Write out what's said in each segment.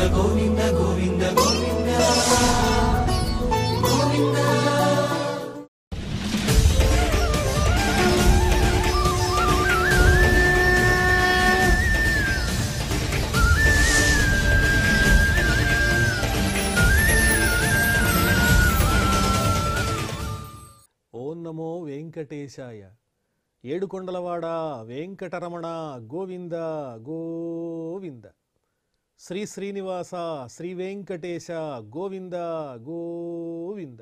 గోవింద గోవింద గోవింద గోవింద. ఓం నమో వెంకటేశాయ. ఏడుకొండలవాడ వెంకటరమణ గోవింద గోవింద. శ్రీ శ్రీనివాస శ్రీ వెంకటేశ గోవింద గోవింద.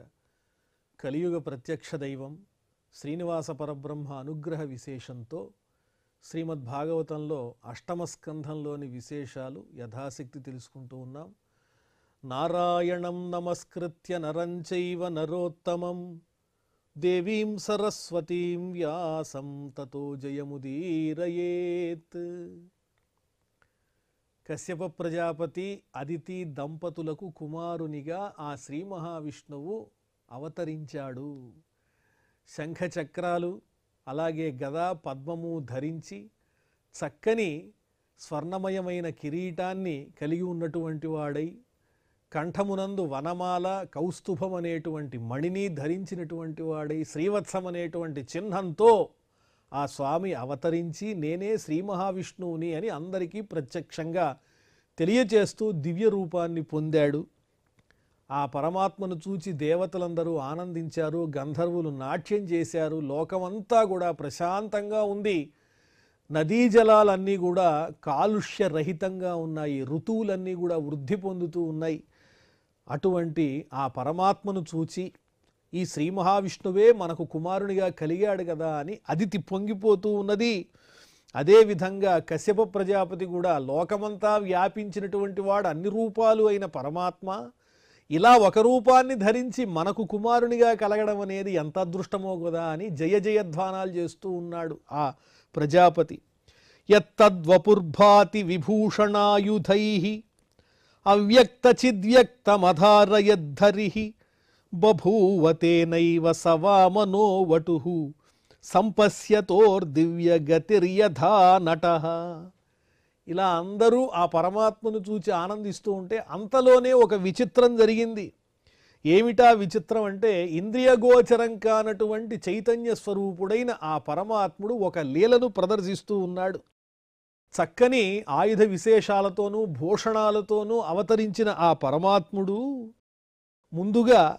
కలియుగ ప్రత్యక్ష దైవం శ్రీనివాస పరబ్రహ్మ అనుగ్రహ విశేషంతో శ్రీమద్భాగవతంలో అష్టమ స్కంధంలోని విశేషాలు యథాశక్తి తెలుసుకుంటూ ఉన్నాం. నారాయణం నమస్కృత్య నరం చైవ నరోత్తమం దేవీం సరస్వతీం వ్యాసం తతో జయముదీరయేత్. కశ్యప ప్రజాపతి అదితి దంపతులకు కుమారునిగా ఆ శ్రీ మహావిష్ణువు అవతరించాడు. శంఖ చక్రాలు అలాగే గద పద్మము ధరించి చక్కని స్వర్ణమయమైన కిరీటాన్ని కలిగి ఉన్నటువంటి వాడై కంఠమునందు వనమాల కౌస్తుభం అనేటువంటి మణిని ధరించినటువంటి వాడై శ్రీవత్సం అనేటువంటి చిహ్నంతో ఆ స్వామి అవతరించి నేనే శ్రీ మహావిష్ణువుని అని అందరికీ ప్రత్యక్షంగా తెలియచేస్తూ దివ్య రూపాన్ని పొందాడు. ఆ పరమాత్మను చూచి దేవతలందరూ ఆనందించారు, గంధర్వులు నాట్యం చేశారు. లోకమంతా కూడా ప్రశాంతంగా ఉంది. నదీ జలాలన్నీ కూడా కాలుష్యరహితంగా ఉన్నాయి. ఋతువులన్నీ కూడా వృద్ధి పొందుతూ ఉన్నాయి. అటువంటి ఆ పరమాత్మను చూచి ఈ శ్రీ మహావిష్ణువే మనకు కుమారునిగా కలిగాడు కదా అని అదితి పొంగిపోతూ ఉన్నది. అదేవిధంగా కశ్యప ప్రజాపతి కూడా లోకమంతా వ్యాపించినటువంటి వాడు, అన్ని రూపాలు అయిన పరమాత్మ ఇలా ఒక రూపాన్ని ధరించి మనకు కుమారునిగా కలగడం అనేది ఎంత అదృష్టమో కదా అని జయ జయధ్వానాలు చేస్తూ ఉన్నాడు ఆ ప్రజాపతి. యత్తద్వపుర్భాతి విభూషణాయుధైః అవ్యక్తచిద్వ్యక్తమధారయద్ధరిః బభూవతేనైవ సవామనో వటుః సంపశ్యతోర్దివ్యగతిర్యథా నటః. ఇలా అందరూ ఆ పరమాత్మను చూచి ఆనందిస్తూ ఉంటే అంతలోనే ఒక విచిత్రం జరిగింది. ఏమిటా విచిత్రం అంటే ఇంద్రియగోచరం కానటువంటి చైతన్య స్వరూపుడైన ఆ పరమాత్ముడు ఒక లీలను ప్రదర్శిస్తూ ఉన్నాడు. చక్కని ఆయుధ విశేషాలతోనూ భూషణాలతోనూ అవతరించిన ఆ పరమాత్ముడు ముందుగా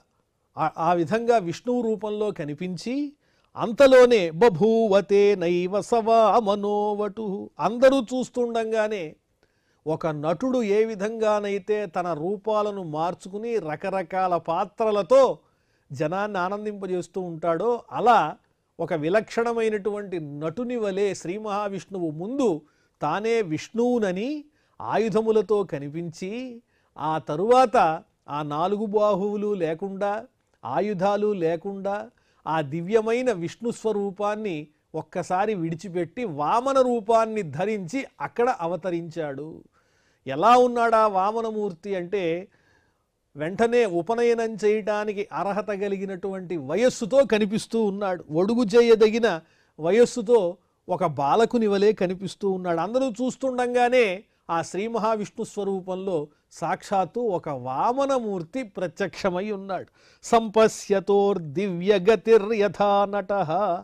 ఆ విధంగా విష్ణువు రూపంలో కనిపించి అంతలోనే బభూవతే నైవ సవామనోవటు. అందరూ చూస్తుండగానే ఒక నటుడు ఏ విధంగానైతే తన రూపాలను మార్చుకుని రకరకాల పాత్రలతో జనాన్ని ఆనందింపజేస్తూ ఉంటాడో అలా ఒక విలక్షణమైనటువంటి నటుని వలె శ్రీ మహావిష్ణువు ముందు తానే విష్ణువునని ఆయుధములతో కనిపించి ఆ తరువాత ఆ నాలుగు బాహువులు లేకుండా ఆయుధాలు లేకుండా ఆ దివ్యమైన విష్ణు స్వరూపాన్ని ఒక్కసారి విడిచిపెట్టి వామన రూపాన్ని ధరించి అక్కడ అవతరించాడు. ఎలా ఉన్నాడా వామనమూర్తి అంటే వెంటనే ఉపనయనం చేయటానికి అర్హత కలిగినటువంటి వయస్సుతో కనిపిస్తూ ఉన్నాడు. ఒడుగు చేయదగిన వయస్సుతో ఒక బాలకుని వలె కనిపిస్తూ ఉన్నాడు. అందరూ చూస్తుండగానే ఆ శ్రీ మహావిష్ణు స్వరూపంలో సాక్షాత్తు ఒక వామనమూర్తి ప్రత్యక్షమై ఉన్నాడు. సంపశ్యతోర్దివ్యగతిర్యథా నటః.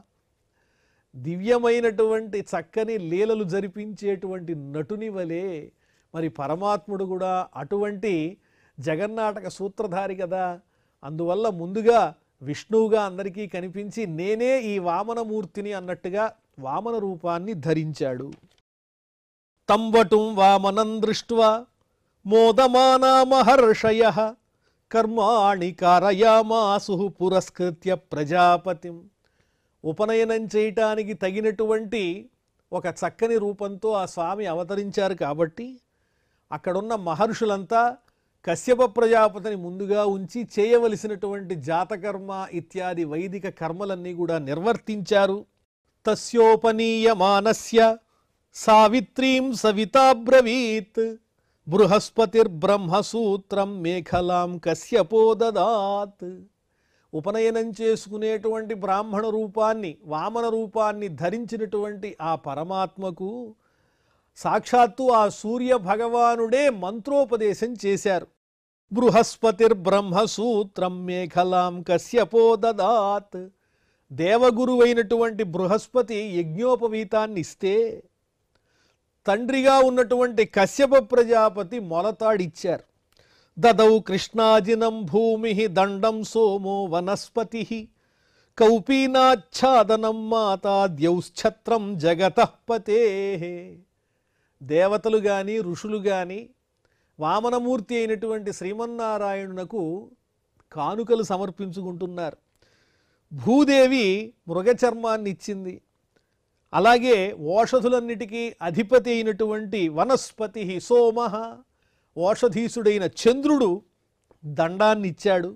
దివ్యమైనటువంటి చక్కని లీలలు జరిపించేటువంటి నటుని వలె మరి పరమాత్ముడు కూడా అటువంటి జగన్నాటక సూత్రధారి కదా. అందువల్ల ముందుగా విష్ణువుగా అందరికీ కనిపించి నేనే ఈ వామనమూర్తిని అన్నట్టుగా వామన రూపాన్ని ధరించాడు. తంవటుం వామనం దృష్ట్వా మోదమానా మహర్షయః కర్మాణి కారయామాసుః పురస్కృత్య ప్రజాపతిం. ఉపనయనం చేయటానికి తగినటువంటి ఒక చక్కని రూపంతో ఆ స్వామి అవతరించారు కాబట్టి అక్కడున్న మహర్షులంతా కశ్యప ప్రజాపతిని ముందుగా ఉంచి చేయవలసినటువంటి జాతకర్మ ఇత్యాది వైదిక కర్మలన్నీ కూడా నిర్వర్తించారు. తస్యోపనీయమానస్య సావిత్రీం సవితాబ్రవీత్ బృహస్పతిర్బ్రహ్మసూత్రం మేఖలాం కశ్యపో దదాత్. ఉపనయనం చేసుకునేటువంటి బ్రాహ్మణ రూపాన్ని వామన రూపాన్ని ధరించినటువంటి ఆ పరమాత్మకు సాక్షాత్తు ఆ సూర్య భగవానుడే మంత్రోపదేశం చేశారు. బృహస్పతిర్బ్రహ్మసూత్రం మేఖలాం కశ్యపో దదాత్. దేవగురువైనటువంటి బృహస్పతి యజ్ఞోపవీతాన్ని ఇస్తే తండ్రిగా ఉన్నటువంటి కశ్యప ప్రజాపతి మొలతాడిచ్చారు. దదౌ కృష్ణాజినం భూమి దండం సోమో వనస్పతి కౌపీనాచ్ఛాదనం మాతా ద్యౌశ్ఛత్రం జగతఃపతే. దేవతలు కానీ ఋషులు కానీ వామనమూర్తి అయినటువంటి శ్రీమన్నారాయణునకు కానుకలు సమర్పించుకుంటున్నారు. భూదేవి మృగచర్మాన్ని ఇచ్చింది. అలాగే ఓషధులన్నిటికీ అధిపతి అయినటువంటి వనస్పతి సోమ, ఓషధీసుడైన చంద్రుడు దండాన్ని ఇచ్చాడు.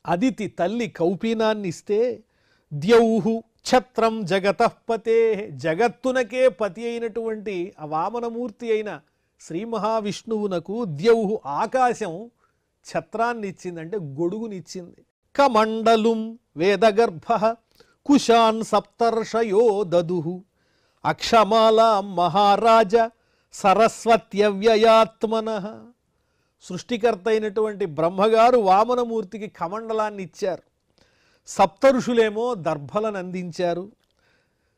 అదితి తల్లి కౌపీనాన్ని ఇస్తే ద్యౌహు ఛత్రం జగతఃపతే, జగత్తునకే పతి అయినటువంటి ఆ వామనమూర్తి అయిన శ్రీ మహావిష్ణువునకు ద్యౌహు ఆకాశం ఛత్రాన్ని ఇచ్చింది, అంటే గొడుగునిచ్చింది. కమండలుం వేదగర్భ కుశాన్ సప్తర్షయో దదుః అక్షమాలా మహారాజ సరస్వత్యవ్యయాత్మనః. సృష్టికర్త అయినటువంటి బ్రహ్మగారు వామనమూర్తికి కమండలాన్ని ఇచ్చారు. సప్తఋషులేమో దర్భలను అందించారు.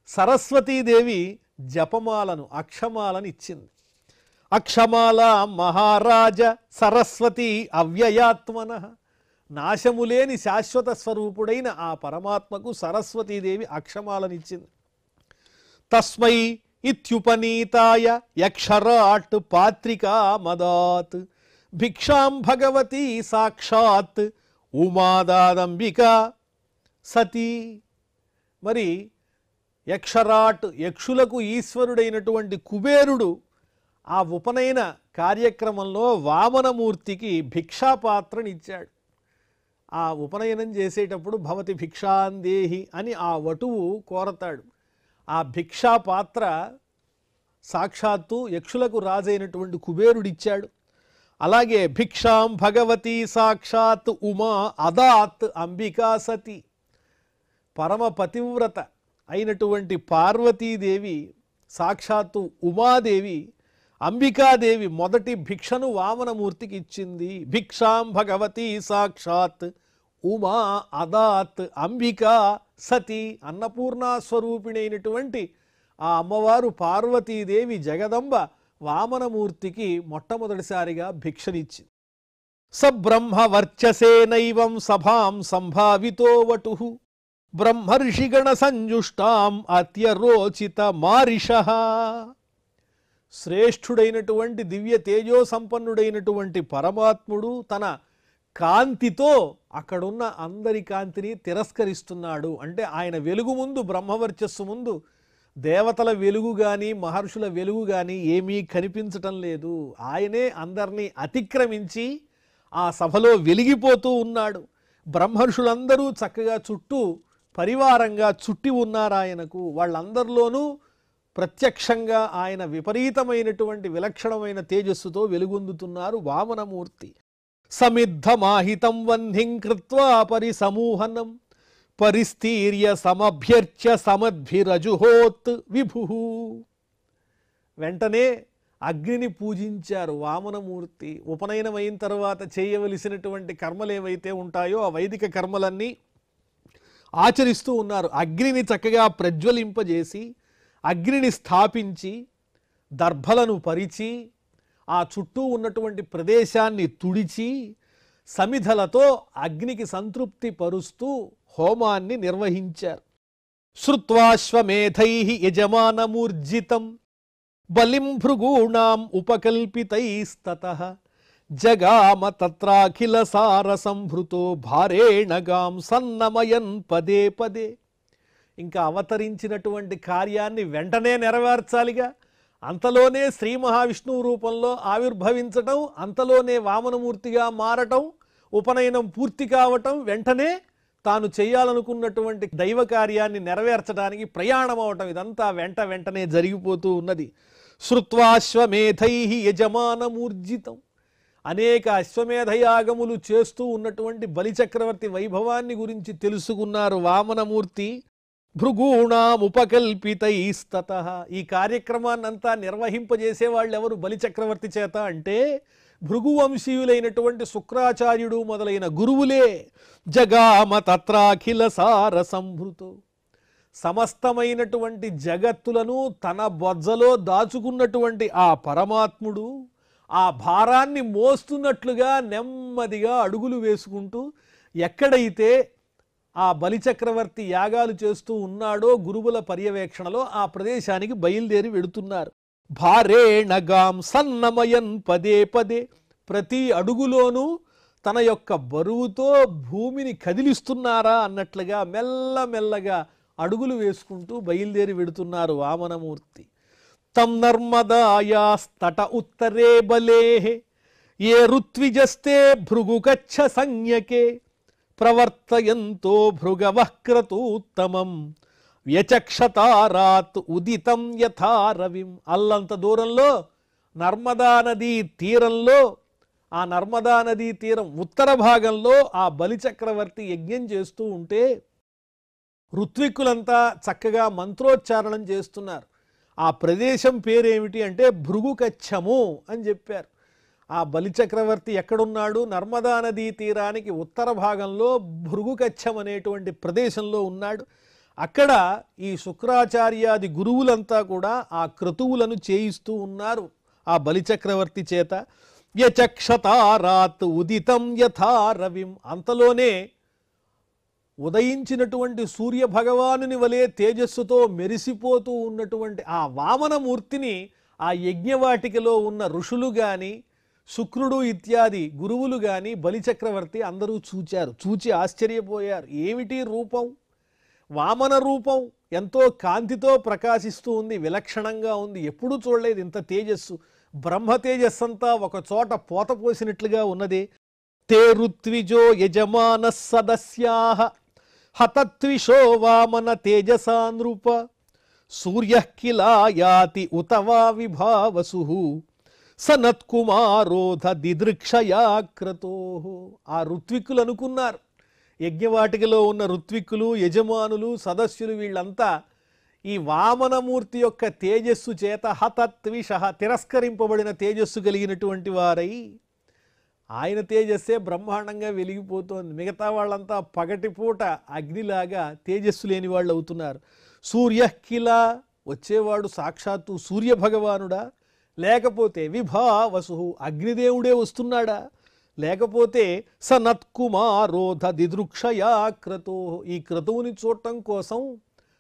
సరస్వతీదేవి జపమాలను అక్షమాలను ఇచ్చింది. అక్షమాల మహారాజ సరస్వతి అవ్యయాత్మనః. నాశములేని శాశ్వత స్వరూపుడైన ఆ పరమాత్మకు సరస్వతీదేవి అక్షమాలనిచ్చింది. తస్మై ఇత్యుపనీతాయ యక్షరాట్ పాత్రికా మదాత్ భిక్షాం భగవతి సాక్షాత్ ఉమాదాదంబికా సతీ. మరి యక్షరాట్, యక్షులకు ఈశ్వరుడైనటువంటి కుబేరుడు ఆ ఉపనయన కార్యక్రమంలో వామనమూర్తికి భిక్షాపాత్రనిచ్చాడు. ఆ ఉపనయనం చేసేటప్పుడు భవతి భిక్షాందేహి అని ఆ వటువు కోరతాడు. ఆ భిక్షాపాత్ర సాక్షాత్తు యక్షులకు రాజైనటువంటి కుబేరుడిచ్చాడు. అలాగే భిక్షాం భగవతి సాక్షాత్ ఉమా అదాత్ అంబికా సతి. పరమ పతివ్రత అయినటువంటి పార్వతీదేవి సాక్షాత్తు ఉమాదేవి అంబికాదేవి మొదటి భిక్షను వామనమూర్తికి ఇచ్చింది. భిక్షాం భగవతి సాక్షాత్ ఉమా అదాత్ అంబికా సతి. అన్నపూర్ణా స్వరూపిణి అయినటువంటి ఆ అమ్మవారు పార్వతీదేవి జగదంబ వామనమూర్తికి మొట్టమొదటిసారిగా భిక్షనిచ్చింది. సబ్రహ్మ వర్చసేనైవం సభాం సంభావితో వటుః బ్రహ్మర్షిగణ సంజుష్టాం అత్యరోచిత మారిషః. శ్రేష్ఠుడైనటువంటి దివ్య తేజో సంపన్నుడైనటువంటి పరమాత్ముడు తన కాంతితో అక్కడున్న అందరి కాంతిని తిరస్కరిస్తున్నాడు. అంటే ఆయన వెలుగు ముందు, బ్రహ్మవర్చస్సు ముందు దేవతల వెలుగు కానీ మహర్షుల వెలుగు కానీ ఏమీ కనిపించటం లేదు. ఆయనే అందరినీ అతిక్రమించి ఆ సభలో వెలిగిపోతూ ఉన్నాడు. బ్రహ్మర్షులందరూ చక్కగా చుట్టూ పరివారంగా చుట్టి ఉన్నారు ఆయనకు. వాళ్ళందరిలోనూ ప్రత్యక్షంగా ఆయన విపరీతమైనటువంటి విలక్షణమైన తేజస్సుతో వెలుగొందుతున్నారు వామనమూర్తి. సమిద్ధమాహితం వహ్నిం కృత్వా పరిసమూహనం పరిస్థీర్య సమభ్యర్చ్య సమద్భిరజుహోత్ విభుః. వెంటనే అగ్నిని పూజించారు వామనమూర్తి. ఉపనయనమైన తర్వాత చేయవలసినటువంటి కర్మలు ఏవైతే ఉంటాయో ఆ వైదిక కర్మలన్నీ ఆచరిస్తూ ఉన్నారు. అగ్నిని చక్కగా ప్రజ్వలింపజేసి అగ్నిని స్థాపించి దర్భలను పరిచి ఆ చుట్టూ ఉన్నటువంటి ప్రదేశాన్ని తుడిచి సమిధలతో అగ్నికి సంతృప్తి పరుస్తూ హోమాన్ని నిర్వహించారు. శ్రుత్వాశ్వమేధై యజమానమూర్జితం బలిం భృగూణాం ఉపకల్పితైస్తతః జగామ తత్రాఖిల సార సంభృతో భారేణ గాం సన్నమయన్ పదే పదే. ఇంకా అవతరించినటువంటి కార్యాన్ని వెంటనే నెరవేర్చాలిగా. అంతలోనే శ్రీ మహావిష్ణువు రూపంలో ఆవిర్భవించటం, అంతలోనే వామనమూర్తిగా మారటం, ఉపనయనం పూర్తి కావటం, వెంటనే తాను చేయాలనుకున్నటువంటి దైవ కార్యాన్ని నెరవేర్చడానికి ప్రయాణం అవటం, ఇదంతా వెంటనే జరిగిపోతూ ఉన్నది. శ్రుత్వాశ్వమేధై యజమానమూర్జితం. అనేక అశ్వమేధయాగములు చేస్తూ ఉన్నటువంటి బలిచక్రవర్తి వైభవాన్ని గురించి తెలుసుకున్నారు వామనమూర్తి. భృగూణాముపకల్పితైస్తతః. ఈ కార్యక్రమాన్నంతా నిర్వహింపజేసే వాళ్ళు ఎవరు బలిచక్రవర్తి చేత అంటే భృగువంశీయులైనటువంటి శుక్రాచార్యుడు మొదలైన గురువులే. జగామ తత్రాఖిల సార సంభృతో, సమస్తమైనటువంటి జగత్తులను తన బొజ్జలో దాచుకున్నటువంటి ఆ పరమాత్ముడు ఆ భారాన్ని మోస్తున్నట్లుగా నెమ్మదిగా అడుగులు వేసుకుంటూ ఎక్కడైతే ఆ బలిచక్రవర్తి యాగాలు చేస్తూ ఉన్నాడో గురువుల పర్యవేక్షణలో ఆ ప్రదేశానికి బయలుదేరి వెడుతున్నారు. భారేణగాం సన్నమయన్ పదే పదే, ప్రతి అడుగులోనూ తన యొక్క బరువుతో భూమిని కదిలిస్తున్నారా అన్నట్లుగా మెల్లమెల్లగా అడుగులు వేసుకుంటూ బయలుదేరి వెడుతున్నారు వామనమూర్తి. తం నర్మదాయాస్తట ఉత్తరే బలే ఏ ఋత్విజస్తే భృగుకచ్చ సంజ్ఞకే ప్రవర్తయంతో భృగవక్రతూత్తమం వ్యచక్షతారాత్ ఉదితం యథా రవిం. అల్లంత దూరంలో నర్మదా నదీ తీరంలో, ఆ నర్మదా నదీ తీరం ఉత్తర భాగంలో ఆ బలిచక్రవర్తి యజ్ఞం చేస్తూ ఉంటే ఋత్విక్కులంతా చక్కగా మంత్రోచ్చారణం చేస్తున్నారు. ఆ ప్రదేశం పేరేమిటి అంటే భృగుకచ్చము అని చెప్పారు. ఆ బలిచక్రవర్తి ఎక్కడున్నాడు? నర్మదా నదీ తీరానికి ఉత్తర భాగంలో భృగుకచ్చం అనేటువంటి ప్రదేశంలో ఉన్నాడు. అక్కడ ఈ శుక్రాచార్యాది గురువులంతా కూడా ఆ క్రతువులను చేయిస్తూ ఉన్నారు ఆ బలిచక్రవర్తి చేత. యచక్షతారాత్ ఉదితం యథా రవిం. అంతలోనే ఉదయించినటువంటి సూర్య భగవానుని వలె తేజస్సుతో మెరిసిపోతూ ఉన్నటువంటి ఆ వామనమూర్తిని ఆ యజ్ఞవాటికలో ఉన్న ఋషులు కానీ శుక్రుడు ఇత్యాది గురువులు కానీ బలిచక్రవర్తి అందరూ చూచారు. చూచి ఆశ్చర్యపోయారు. ఏమిటి రూపం? వామన రూపం ఎంతో కాంతితో ప్రకాశిస్తూ ఉంది, విలక్షణంగా ఉంది. ఎప్పుడూ చూడలేదు ఇంత తేజస్సు. బ్రహ్మ తేజస్సంతా ఒక చోట పోత పోసినట్లుగా ఉన్నది. తే ఋత్విజో యజమాన సదస్యాః హతత్విషో వామన తేజసా నృప సూర్యః కిలా యాతి ఉత వా విభావసుః సనత్కుమారోధ దిదృక్షయా క్రతోః. ఆ ఋత్విక్కులు అనుకున్నారు, యజ్ఞవాటికలో ఉన్న ఋత్విక్కులు, యజమానులు, సదస్యులు వీళ్ళంతా ఈ వామనమూర్తి యొక్క తేజస్సు చేత హతత్విష, తిరస్కరింపబడిన తేజస్సు కలిగినటువంటి వారై, ఆయన తేజస్సే బ్రహ్మాండంగా వెలిగిపోతోంది. మిగతా వాళ్ళంతా పగటిపూట అగ్నిలాగా తేజస్సు లేని వాళ్ళు అవుతున్నారు. సూర్యకిలా, వచ్చేవాడు సాక్షాత్తు సూర్య భగవానుడా? లేకపోతే విభావసు, అగ్నిదేవుడే వస్తున్నాడా? లేకపోతే సనత్కుమారోధ దిదృక్షయా క్రతో, ఈ క్రతువుని చూడటం కోసం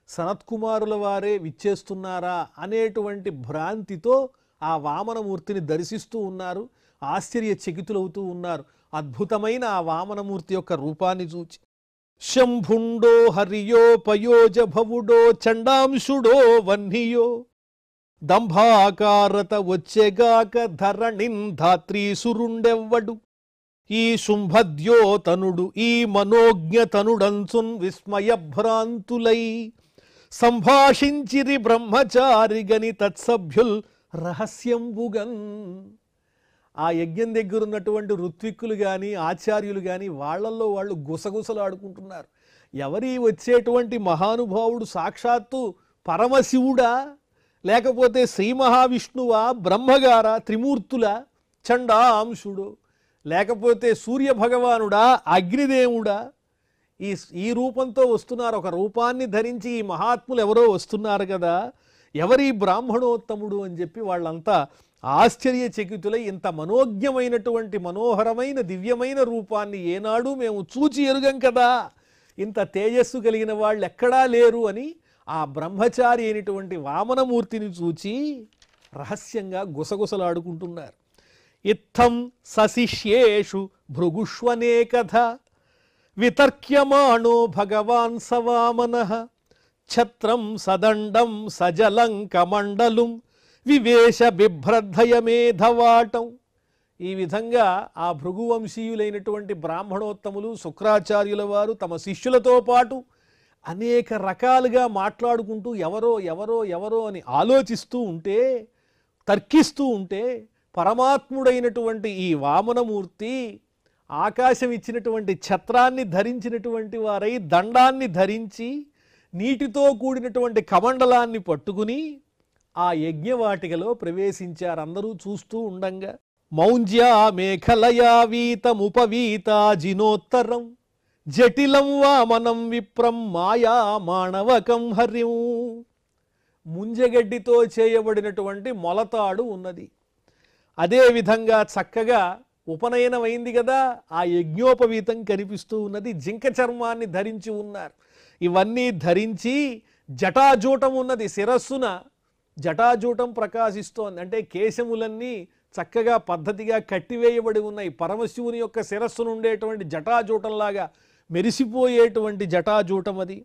సనత్కుమారుల వారే విచ్చేస్తున్నారా అనేటువంటి భ్రాంతితో ఆ వామనమూర్తిని దర్శిస్తూ ఉన్నారు. ఆశ్చర్యచకితులవుతూ ఉన్నారు అద్భుతమైన ఆ వామనమూర్తి యొక్క రూపాన్ని చూచి. శంభుండో హరియో పయోజ భవుడో చండాంశుడో వహ్నియో దంభాకారత వచ్చెగాక ధరణిన్ ధాత్రీసురుండెవ్వడు ఈ శుంభద్యోతనుడు ఈ మనోజ్ఞతనుడంచున్ విస్మయభ్రాంతులై సంభాషించిరి బ్రహ్మచారిగని తత్సభ్యుల్ రహస్యంబుగన్. ఆ యజ్ఞం దగ్గర ఉన్నటువంటి ఋత్విక్కులు కానీ ఆచార్యులు కానీ వాళ్ళల్లో వాళ్ళు గుసగుసలు ఆడుకుంటున్నారు. ఎవరి వచ్చేటువంటి మహానుభావుడు? సాక్షాత్తు పరమశివుడా? లేకపోతే శ్రీ మహావిష్ణువా? బ్రహ్మగారా? త్రిమూర్తులా? చండాంశుడు? లేకపోతే సూర్య భగవానుడా? అగ్నిదేవుడా? ఈ రూపంతో వస్తున్నారు. ఒక రూపాన్ని ధరించి ఈ మహాత్ములు ఎవరో వస్తున్నారు కదా, ఎవరి బ్రాహ్మణోత్తముడు అని చెప్పి వాళ్ళంతా ఆశ్చర్యచకితులై, ఇంత మనోజ్ఞమైనటువంటి మనోహరమైన దివ్యమైన రూపాన్ని ఏనాడు మేము చూచి ఎరుగం కదా, ఇంత తేజస్సు కలిగిన వాళ్ళు ఎక్కడా లేరు అని ఆ బ్రహ్మచారి అయినటువంటి వామనమూర్తిని చూచి రహస్యంగా గుసగుసలాడుకుంటున్నారు. ఇత్థం సశిష్యేషు భృగుష్వనేకథ వితర్క్యమాణో భగవాన్ సవామనః ఛత్రం సదండం సజలం కమండలం వివేశ బిభ్రద్ధయమేధవాటం. ఈ విధంగా ఆ భృగువంశీయులైనటువంటి బ్రాహ్మణోత్తములు శుక్రాచార్యుల వారు తమ శిష్యులతో పాటు అనేక రకాలుగా మాట్లాడుకుంటూ ఎవరో ఎవరో ఎవరో అని ఆలోచిస్తూ ఉంటే, తర్కిస్తూ ఉంటే, పరమాత్ముడైనటువంటి ఈ వామనమూర్తి ఆకాశం ఇచ్చినటువంటి ఛత్రాన్ని ధరించినటువంటి వారై దండాన్ని ధరించి నీటితో కూడినటువంటి కమండలాన్ని పట్టుకుని ఆ యజ్ఞవాటికలో ప్రవేశించారు. అందరూ చూస్తూ ఉండంగా మౌంజ్యా మేఖలయా వీతముపవీతా జినోత్తరం జటిలం వామనం విప్రం మాయా మాణవకం హర్యం. ముంజగడ్డితో చేయబడినటువంటి మొలతాడు ఉన్నది. అదేవిధంగా చక్కగా ఉపనయనమైంది కదా, ఆ యజ్ఞోపవీతం కనిపిస్తూ ఉన్నది. జింక చర్మాన్ని ధరించి ఉన్నారు. ఇవన్నీ ధరించి జటాజూటం ఉన్నది. శిరస్సున జటాజూటం ప్రకాశిస్తోంది. అంటే కేశములన్నీ చక్కగా పద్ధతిగా కట్టివేయబడి ఉన్నాయి. పరమశివుని యొక్క శిరస్సును ఉండేటువంటి జటాజూటంలాగా మెరిసిపోయేటువంటి జటాజూటం అది.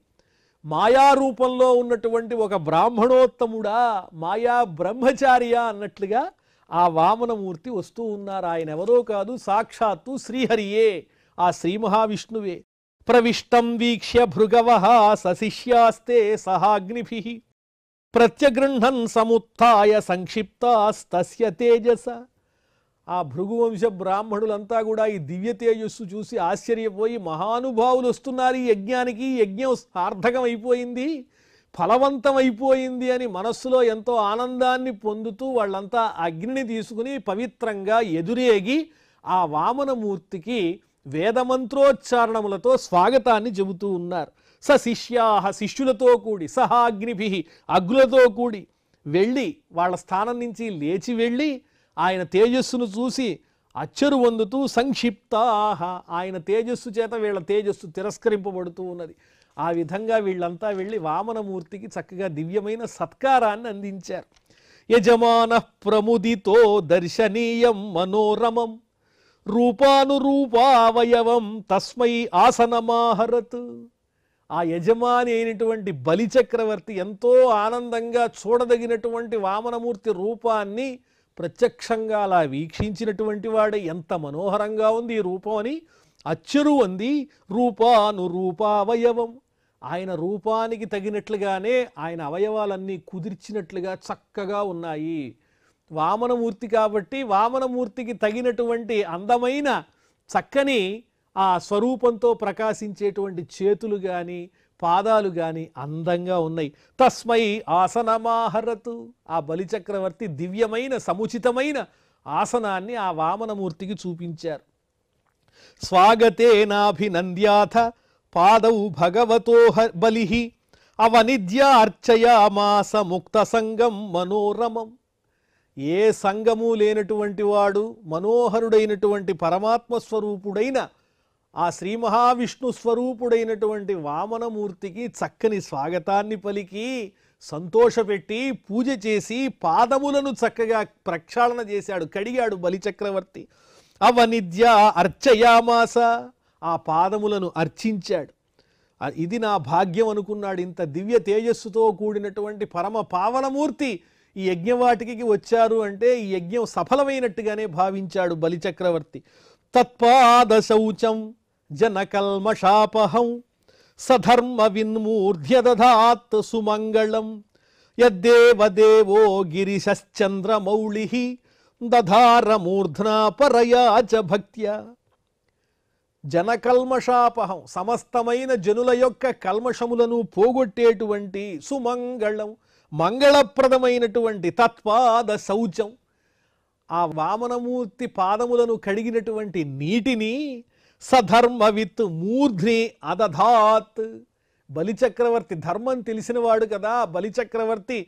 మాయారూపంలో ఉన్నటువంటి ఒక బ్రాహ్మణోత్తముడా, మాయా బ్రహ్మచార్య అన్నట్లుగా ఆ వామనమూర్తి వస్తూ ఉన్నారు. ఆయన ఎవరో కాదు, సాక్షాత్తు శ్రీహరియే, ఆ శ్రీ మహావిష్ణువే. ప్రవిష్టం వీక్ష్య భృగవః సశిష్యాస్తే సహాగ్నిభిః ప్రత్యగృహ్ణన్ సముత్థాయ సంక్షిప్తాస్తస్య తేజస. ఆ భృగువంశ బ్రాహ్మణులంతా కూడా ఈ దివ్య తేజస్సు చూసి ఆశ్చర్యపోయి, మహానుభావులు వస్తున్నారు ఈ యజ్ఞానికి, యజ్ఞం సార్థకం అయిపోయింది, ఫలవంతం అయిపోయింది అని మనస్సులో ఎంతో ఆనందాన్ని పొందుతూ వాళ్ళంతా అగ్నిని తీసుకుని పవిత్రంగా ఎదురేగి ఆ వామనమూర్తికి వేదమంత్రోచ్చారణములతో స్వాగతాన్ని చెబుతూ ఉన్నారు. శిష్యాహ శిష్యులతో కూడి, సహాగ్నిభి అగ్నులతో కూడి వెళ్ళి వాళ్ళ స్థానం నుంచి లేచి వెళ్ళి ఆయన తేజస్సును చూసి అచ్చరు పొందుతూ సంక్షిప్తాహ, ఆయన తేజస్సు చేత వీళ్ళ తేజస్సు తిరస్కరింపబడుతూ ఉన్నది. ఆ విధంగా వీళ్ళంతా వెళ్ళి వామనమూర్తికి చక్కగా దివ్యమైన సత్కారాన్ని అందించారు. యజమాన ప్రముదితో దర్శనీయం మనోరమం రూపానురూపావయవం తస్మై ఆసనమాహరత్. ఆ యజమాని అయినటువంటి బలిచక్రవర్తి ఎంతో ఆనందంగా చూడదగినటువంటి వామనమూర్తి రూపాన్ని ప్రత్యక్షంగా అలా వీక్షించినటువంటి వాడే, ఎంత మనోహరంగా ఉంది ఈ రూపం అని అచ్చరు అంది. రూపానురూపావయవం, ఆయన రూపానికి తగినట్లుగానే ఆయన అవయవాలన్నీ కుదిర్చినట్లుగా చక్కగా ఉన్నాయి. వామనమూర్తి కాబట్టి వామనమూర్తికి తగినటువంటి అందమైన చక్కని ఆ స్వరూపంతో ప్రకాశించేటువంటి చేతులు కానీ పాదాలు కానీ అందంగా ఉన్నాయి. తస్మై ఆసనమాహరతు, ఆ బలిచక్రవర్తి దివ్యమైన సముచితమైన ఆసనాన్ని ఆ వామనమూర్తికి చూపించారు. స్వాగతేనాభినంద్యాథ పాదౌ భగవతో బలి అవనిద్యార్చయామాస ముక్త సంగం మనోరమం. ఏ సంగము లేనటువంటి వాడు మనోహరుడైనటువంటి పరమాత్మ స్వరూపుడైన ఆ శ్రీ మహావిష్ణు స్వరూపుడైనటువంటి వామనమూర్తికి చక్కని స్వాగతాన్ని పలికి సంతోషపెట్టి పూజ చేసి పాదములను చక్కగా ప్రక్షాళన చేశాడు, కడిగాడు బలిచక్రవర్తి. అవనిద్య అర్చయామాస, ఆ పాదములను అర్చించాడు. ఇది నా భాగ్యం అనుకున్నాడు. ఇంత దివ్య తేజస్సుతో కూడినటువంటి పరమ పావనమూర్తి ఈ యజ్ఞవాటికి వచ్చారు అంటే ఈ యజ్ఞం సఫలమైనట్టుగానే భావించాడు బలిచక్రవర్తి. తత్పాద శౌచం జనకల్మషాపహం సధర్మ విన్మూర్ధ్య దధాత్ సుమంగళం యద్దేవదేవో గిరిశ్చంద్రమౌళి దధార మూర్ధ్నా పరయా చ భక్త్యా. జనకల్మషాపహం, సమస్తమైన జనుల యొక్క కల్మషములను పోగొట్టేటువంటి సుమంగళం, మంగళప్రదమైనటువంటి తత్పాద శౌచం, ఆ వామనమూర్తి పాదములను కడిగినటువంటి నీటిని సధర్మవిత్ మూర్ధ్ని అదధాత్. బలిచక్రవర్తి ధర్మం తెలిసినవాడు కదా, బలిచక్రవర్తి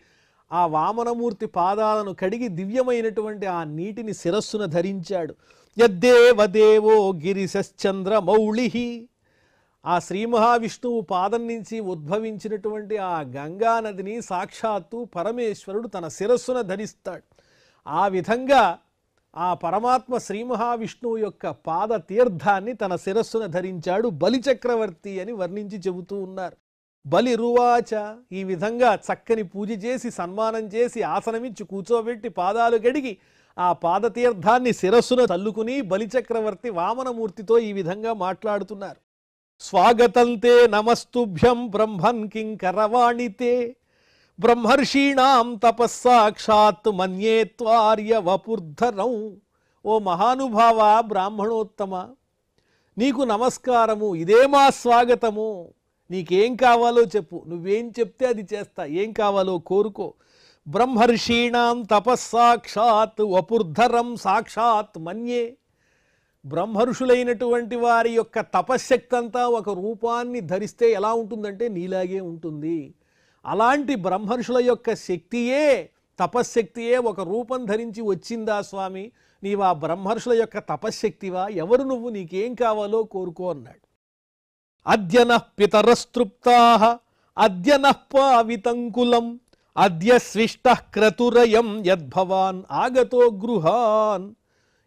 ఆ వామనమూర్తి పాదాలను కడిగి దివ్యమైనటువంటి ఆ నీటిని శిరస్సున ధరించాడు. యద్దేవదేవో గిరిశ్చంద్రమౌళి, ఆ శ్రీ మహావిష్ణువు పాదం నుంచి ఉద్భవించినటువంటి ఆ గంగా నదిని సాక్షాత్తు పరమేశ్వరుడు తన శిరస్సున ధరిస్తాడు. ఆ విధంగా ఆ పరమాత్మ శ్రీ మహావిష్ణువు యొక్క పాద తీర్థాన్ని తన శిరస్సున ధరించాడు బలిచక్రవర్తి అని వర్ణించి చెబుతూ ఉన్నారు. బలిరువాచ, ఈ విధంగా చక్కని పూజ చేసి సన్మానం చేసి ఆసనమిచ్చి కూర్చోబెట్టి పాదాలు గడిగి ఆ పాదతీర్థాన్ని శిరస్సున తల్లుకుని బలిచక్రవర్తి వామనమూర్తితో ఈ విధంగా మాట్లాడుతున్నారు. స్వాగతంతే నమస్తుభ్యం బ్రహ్మన్ కింకరవాణితే బ్రహ్మర్షీణాం తపస్సాక్షాత్ మన్యే త్వార్య వపుర్ధరం. ఓ మహానుభావ బ్రాహ్మణోత్తమ, నీకు నమస్కారము, ఇదే మా స్వాగతము. నీకేం కావాలో చెప్పు, నువ్వేం చెప్తే అది చేస్తా, ఏం కావాలో కోరుకో. బ్రహ్మర్షీణాం తపస్సాక్షాత్ వపుర్ధరం సాక్షాత్ మన్యే. బ్రహ్మర్షులైనటువంటి వారి యొక్క తపశ్శక్తి అంతా ఒక రూపాన్ని ధరిస్తే ఎలా ఉంటుందంటే నీలాగే ఉంటుంది. అలాంటి బ్రహ్మర్షుల యొక్క శక్తియే, తపశ్శక్తియే ఒక రూపం ధరించి వచ్చిందా స్వామి, నీవా బ్రహ్మర్షుల యొక్క తపశ్శక్తివా, ఎవరు నువ్వు, నీకేం కావాలో కోరుకో అన్నాడు. అద్యనః పితరస్తృప్తాః అద్యనః పావితంకులం అద్య స్విష్టః క్రతురయం యద్భవాన్ ఆగతో గృహాన్.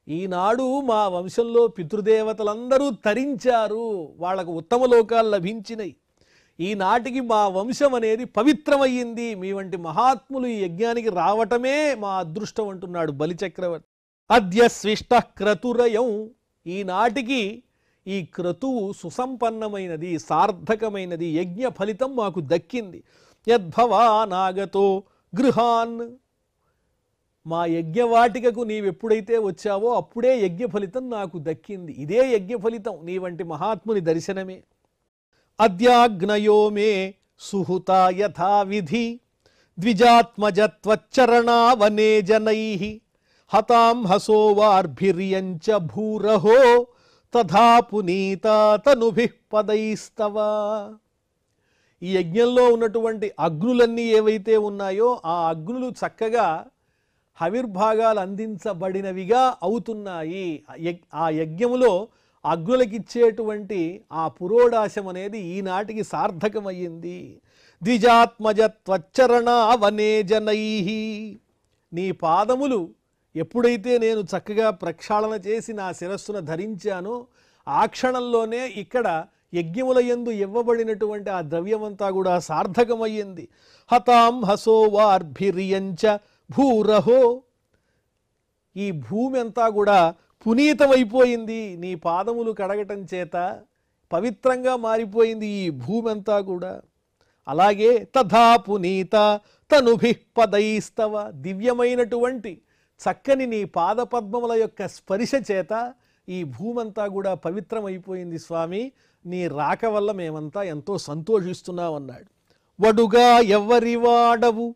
ఈనాడు మా వంశంలో పితృదేవతలందరూ తరించారు, వాళ్లకు ఉత్తమ లోకాలు లభించినాయి. ఈనాటికి మా వంశం అనేది పవిత్రమయ్యింది, మీ వంటి మహాత్ములు ఈ యజ్ఞానికి రావటమే మా అదృష్టం అంటున్నాడు బలిచక్రవర్తి. అద్య స్విష్టః క్రతురయం, ఈనాటికి ఈ క్రతువు సుసంపన్నమైనది, సార్థకమైనది, యజ్ఞ ఫలితం మాకు దక్కింది. యద్భవానాగతో గృహాన్, మా యజ్ఞవాటికకు నీవెప్పుడైతే వచ్చావో అప్పుడే యజ్ఞ ఫలితం నాకు దక్కింది. ఇదే యజ్ఞ ఫలితం, నీ వంటి మహాత్ముని దర్శనమే. అద్యాగ్నయో మే సుహృతా యథావిధి ద్విజాత్మజత్వచ్చరణావనే జనైః హతాం హసోవార్భిర్యంచ భూరహో తథా పునీతా తనుభిః పదైస్తవ. ఈ యజ్ఞంలో ఉన్నటువంటి అగ్నులన్నీ ఏవైతే ఉన్నాయో ఆ అగ్నులు చక్కగా హవిర్భాగాలు అందించబడినవిగా అవుతున్నాయి. ఆ యజ్ఞములో అగ్నులకిచ్చేటువంటి ఆ పురోడాశం అనేది ఈనాటికి సార్థకమయ్యింది. ద్విజాత్మజత్వచ్చరణావనే జనైః, నీ పాదములు ఎప్పుడైతే నేను చక్కగా ప్రక్షాళన చేసి నా శిరస్సును ధరించానో ఆ క్షణంలోనే ఇక్కడ యజ్ఞముల యందు ఇవ్వబడినటువంటి ఆ ద్రవ్యమంతా కూడా సార్థకమయ్యింది. హతాం హసోవార్భిర్యంచ భూరహో, ఈ భూమి అంతా కూడా పునీతమైపోయింది, నీ పాదములు కడగటం చేత పవిత్రంగా మారిపోయింది ఈ భూమి అంతా కూడా. అలాగే తథా పునీత తనుభిః పదైస్తవ, దివ్యమైనటువంటి చక్కని నీ పాదపద్మముల యొక్క స్పర్శ చేత ఈ భూమంతా కూడా పవిత్రమైపోయింది స్వామి, నీ రాక వల్ల మేమంతా ఎంతో సంతోషిస్తున్నామన్నాడు. వడుగా ఎవ్వరి వాడవు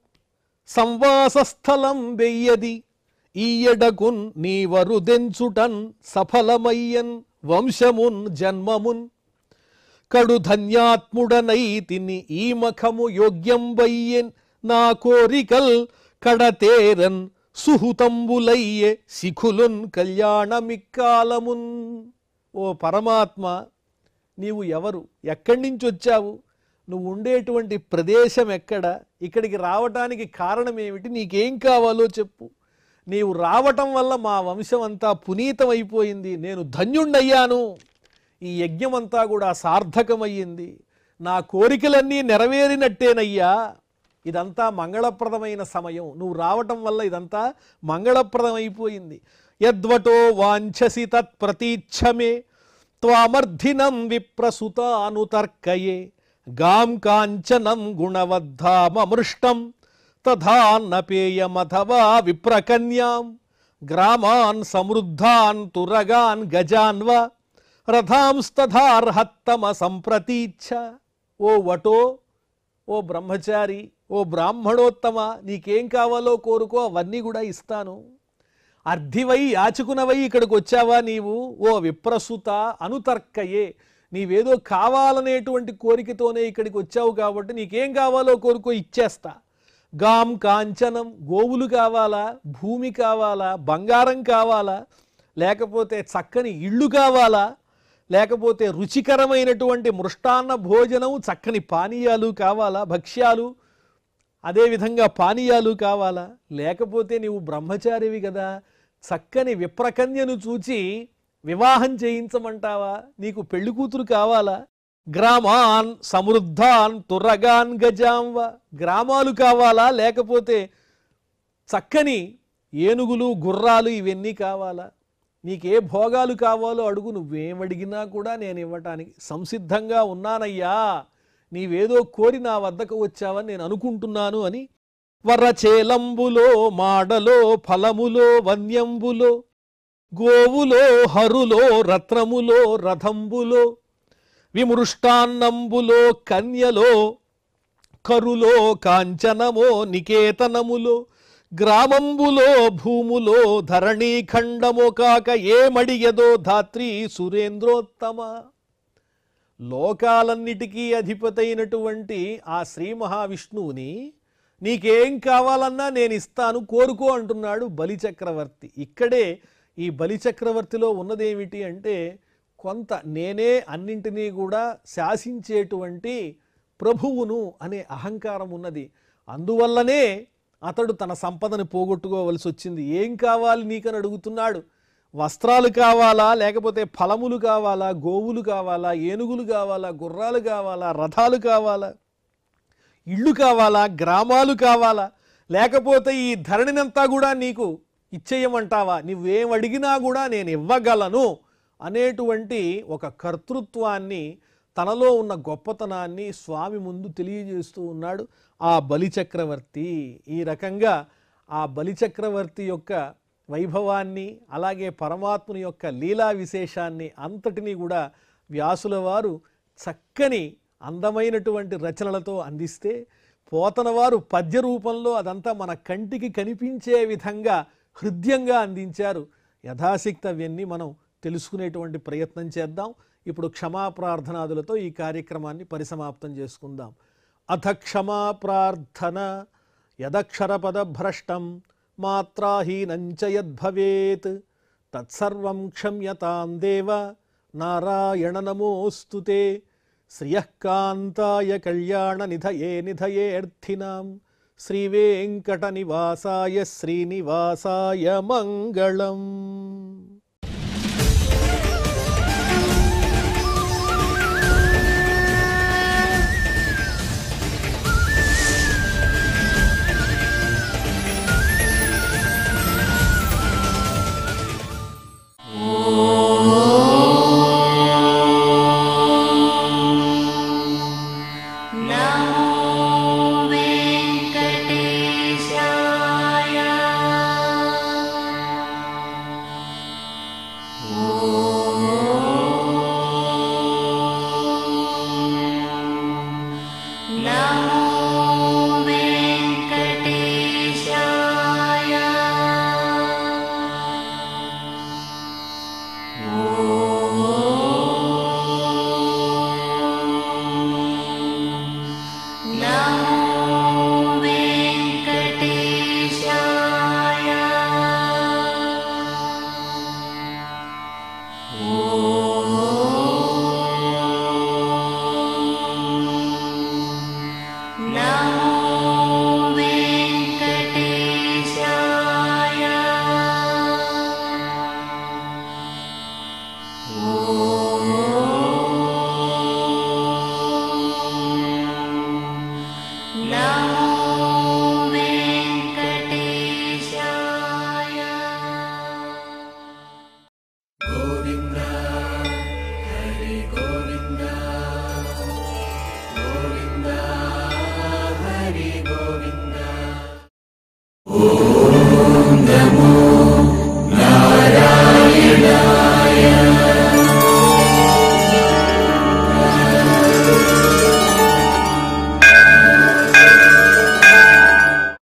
సంవాసస్థలం వెయ్యది ఈయడకున్ నీవరుదెంచుటన్ సఫలమయ్యన్ వంశమున్ జన్మమున్ కడు ధన్యాత్ముడనైతిని ఈ మఖము యోగ్యం వయ్యెన్ నా కోరికల్ కడతేరన్ సుహుతంబులయ్యే శిఖులున్ కళ్యాణమిక్కాలమున్. ఓ పరమాత్మ, నీవు ఎవరు, ఎక్కడి నుంచి వచ్చావు, నువ్వు ఉండేటువంటి ప్రదేశం ఎక్కడ, ఇక్కడికి రావటానికి కారణం ఏమిటి, నీకేం కావాలో చెప్పు. నీవు రావటం వల్ల మా వంశం అంతా పునీతమైపోయింది, నేను ధన్యుణ్ణయ్యాను, ఈ యజ్ఞమంతా కూడా సార్థకమయ్యింది, నా కోరికలన్నీ నెరవేరినట్టేనయ్యా. ఇదంతా మంగళప్రదమైన సమయం, నువ్వు రావటం వల్ల ఇదంతా మంగళప్రదమైపోయింది. యద్వటో వాంఛసి తత్ ప్రతీచ్ఛమే త్వామర్ధినం విప్రసుతానుతర్కయే గాం కాంచనం గుణవద్ధామమృష్టం తథాన్నపేయమథవా విప్రకన్యాం గ్రామాన్ సమృద్ధాన్ తురగాన్ గజాన్వ రథాంస్తథార్హత్తమ సంప్రతీచ్ఛ. ఓ వటో, ఓ బ్రహ్మచారి, ఓ బ్రాహ్మణోత్తమ, నీకేం కావాలో కోరుకో, అవన్నీ కూడా ఇస్తాను. అర్ధివై యాచకునవై ఇక్కడికి వచ్చావా నీవు, ఓ విప్రసుత అనుతర్కయే, నీవేదో కావాలనేటువంటి కోరికతోనే ఇక్కడికి వచ్చావు కాబట్టి నీకేం కావాలో కోరుకో, ఇచ్చేస్తా. గాం కాంచనం, గోవులు కావాలా, భూమి కావాలా, బంగారం కావాలా, లేకపోతే చక్కని ఇళ్ళు కావాలా, లేకపోతే రుచికరమైనటువంటి మృష్టాన్న భోజనం, చక్కని పానీయాలు కావాలా, భక్ష్యాలు అదేవిధంగా పానీయాలు కావాలా, లేకపోతే నీవు బ్రహ్మచారివి కదా, చక్కని విప్రకన్యను చూచి వివాహం చేయించమంటావా, నీకు పెళ్లి కూతురు కావాలా, గ్రామాన్ సమృద్ధాన్ తురగాన్ గజాంవ, గ్రామాలు కావాలా, లేకపోతే చక్కని ఏనుగులు గుర్రాలు ఇవన్నీ కావాలా, నీకే భోగాలు కావాలో అడుగు, నువ్వేమడిగినా కూడా నేను ఇవ్వటానికి సంసిద్ధంగా ఉన్నానయ్యా, నీవేదో కోరి నా వద్దకు వచ్చావని నేను అనుకుంటున్నాను అని. వరచేలంబులో మాడలో ఫలములో వన్యంబులో గోవులో హరులో రత్నములో రథంబులో విమృష్టాన్నంబులో కన్యలో కరులో కాంచనమో నికేతనములో గ్రామంబులో భూములో ధరణీఖండమో కాక ఏమడిగదో ధాత్రి సురేంద్రోత్తమ. లోకాలన్నిటికీ అధిపతైనటువంటి ఆ శ్రీ మహావిష్ణువుని నీకేం కావాలన్నా నేను ఇస్తాను, కోరుకో అంటున్నాడు బలిచక్రవర్తి. ఇక్కడే ఈ బలిచక్రవర్తిలో ఉన్నదేమిటి అంటే కొంత నేనే అన్నింటినీ కూడా శాసించేటువంటి ప్రభువును అనే అహంకారం ఉన్నది. అందువల్లనే అతడు తన సంపదను పోగొట్టుకోవలసి వచ్చింది. ఏం కావాలి నీకని అడుగుతున్నాడు. వస్త్రాలు కావాలా, లేకపోతే ఫలములు కావాలా, గోవులు కావాలా, ఏనుగులు కావాలా, గుర్రాలు కావాలా, రథాలు కావాలా, ఇళ్ళు కావాలా, గ్రామాలు కావాలా, లేకపోతే ఈ ధరణినంతా కూడా నీకు ఇచ్చేయమంటావా? నువ్వేం అడిగినా కూడా నేను ఇవ్వగలను అనేటువంటి ఒక కర్తృత్వాన్ని, తనలో ఉన్న గొప్పతనాన్ని స్వామి ముందు తెలియజేస్తూ ఉన్నాడు ఆ బలిచక్రవర్తి. ఈ రకంగా ఆ బలిచక్రవర్తి యొక్క వైభవాన్ని, అలాగే పరమాత్ముని యొక్క లీలా విశేషాన్ని అంతటినీ కూడా వ్యాసుల వారు చక్కని అందమైనటువంటి రచనలతో అందిస్తే, పోతన వారు పద్య రూపంలో అదంతా మన కంటికి కనిపించే విధంగా హృద్యంగా అందించారు. యథాశక్తి అవన్నీ మనం తెలుసుకునేటువంటి ప్రయత్నం చేద్దాం. ఇప్పుడు క్షమాప్రార్థనాదులతో ఈ కార్యక్రమాన్ని పరిసమాప్తం చేసుకుందాం. అథ క్షమాప్రార్థన. యదక్షరపదభ్రష్టం మాత్రాహీనంచ యద్భవేత్ తత్సర్వం క్షమ్యతాం దేవ నారాయణ నమోస్తుతే. శ్రియఃకాంతాయ కళ్యాణ నిధయే నిధయేర్థినాం శ్రీవేంకట నివాసాయ శ్రీనివాసాయ మంగళం.